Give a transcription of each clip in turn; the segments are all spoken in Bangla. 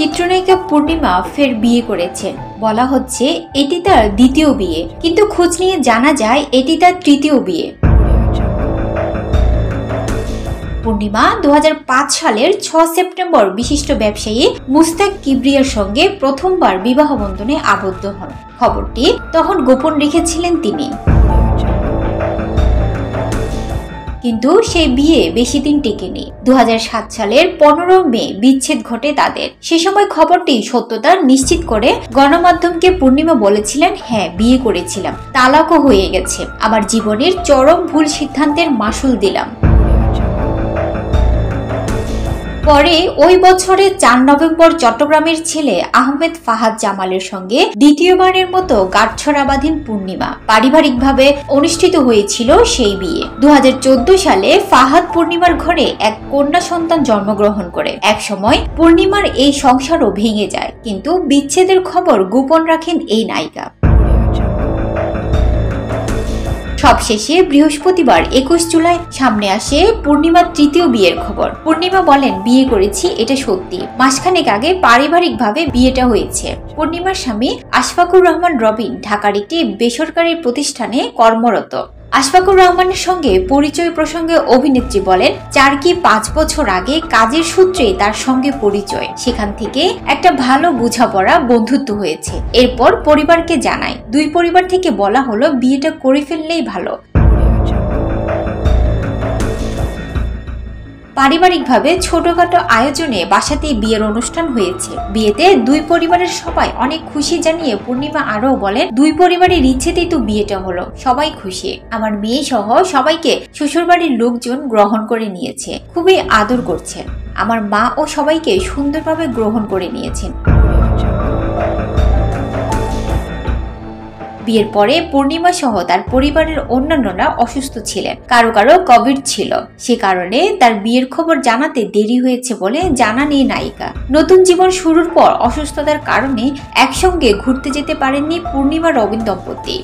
চিত্রনায়িকা পূর্ণিমা ফের বিয়ে করেছেন। বলা হচ্ছে এটি তার দ্বিতীয় বিয়ে, কিন্তু খোঁজ নিয়ে জানা যায় এটি তার তৃতীয় বিয়ে। পূর্ণিমা 2005 সালের 6 সেপ্টেম্বর বিশিষ্ট ব্যবসায়ী মুস্তাক কিবরিয়ার সঙ্গে প্রথমবার বিবাহ বন্ধনে আবদ্ধ হন। খবরটি তখন গোপন রেখেছিলেন তিনি। কিন্তু সেই বিয়ে বেশি দিন টেকেনি। 2007 সালের 15 মে বিচ্ছেদ ঘটে তাদের। সে সময় খবরটি সত্যতা নিশ্চিত করে গণমাধ্যমকে পূর্ণিমা বলেছিলেন, হ্যাঁ বিয়ে করেছিলাম, তালাকও হয়ে গেছে, আমার জীবনের চরম ভুল সিদ্ধান্তের মাসুল দিলাম। পরে ওই বছরের 4 নভেম্বর চট্টগ্রামের ছেলে আহমেদ ফাহাদ জামালের সঙ্গে দ্বিতীয়বারের মতো গাঁটছড়া বাঁধেন পূর্ণিমা। পারিবারিকভাবে অনুষ্ঠিত হয়েছিল সেই বিয়ে। 2014 সালে ফাহাদ পূর্ণিমার ঘরে এক কন্যা সন্তান জন্মগ্রহণ করে। এক সময় পূর্ণিমার এই সংসারও ভেঙে যায়, কিন্তু বিচ্ছেদের খবর গোপন রাখেন এই নায়িকা। সবশেষে বৃহস্পতিবার 21 জুলাই সামনে আসে পূর্ণিমার তৃতীয় বিয়ের খবর। পূর্ণিমা বলেন, বিয়ে করেছি, এটা সত্যি। মাসখানেক আগে পারিবারিকভাবে বিয়েটা হয়েছে। পূর্ণিমার স্বামী আশফাকুর রহমান রবিন ঢাকার একটি বেসরকারি প্রতিষ্ঠানে কর্মরত। আশফাকুর রহমানের সঙ্গে পরিচয় প্রসঙ্গে অভিনেত্রী বলেন, 4 কি 5 বছর আগে কাজের সূত্রে তার সঙ্গে পরিচয়। সেখান থেকে একটা ভালো বোঝাপড়া, বন্ধুত্ব হয়েছে। এরপর পরিবারকে জানায়। দুই পরিবার থেকে বলা হলো বিয়েটা করে ফেললেই ভালো। পারিবারিকভাবে ছোটখাটো আয়োজনে বাসাতেই বিয়ের অনুষ্ঠান হয়েছে। বিয়েতে দুই পরিবারের সবাই অনেক খুশি জানিয়ে পূর্ণিমা আরও বলেন, দুই পরিবারের ইচ্ছেতেই তো বিয়েটা হলো, সবাই খুশি। আমার মেয়ে সহ সবাইকে শ্বশুরবাড়ির লোকজন গ্রহণ করে নিয়েছে, খুবই আদর করছেন। আমার মা ও সবাইকে সুন্দরভাবে গ্রহণ করে নিয়েছেন। বিয়ের পরে পূর্ণিমা সহ তার পরিবারের অন্যান্যরা অসুস্থ ছিলেন, কারো কারো কোভিড ছিল। সে কারণে তার বিয়ের খবর জানাতে দেরি হয়েছে বলে জানান এই নায়িকা। নতুন জীবন শুরুর পর অসুস্থতার কারণে একসঙ্গে ঘুরতে যেতে পারেননি পূর্ণিমা রবিন দম্পতি।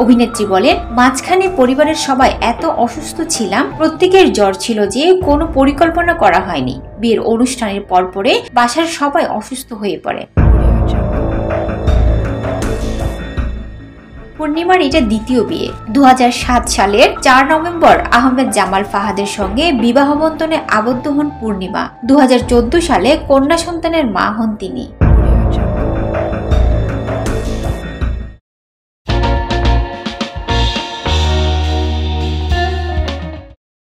অভিনেত্রী বলেন, মাঝখানে পরিবারের সবাই এত অসুস্থ ছিলাম, প্রত্যেকের জ্বর ছিল যে কোনো পরিকল্পনা করা হয়নি। বিয়ের অনুষ্ঠানের পরপরে বাসার সবাই অসুস্থ হয়ে পড়ে। পূর্ণিমার এটা দ্বিতীয় বিয়ে। 2007 সালের 4 নভেম্বর আহমেদ জামাল ফাহাদের সঙ্গে বিবাহ বন্ধনে আবদ্ধ হন পূর্ণিমা। 2014 সালে কন্যা সন্তানের মা হন তিনি।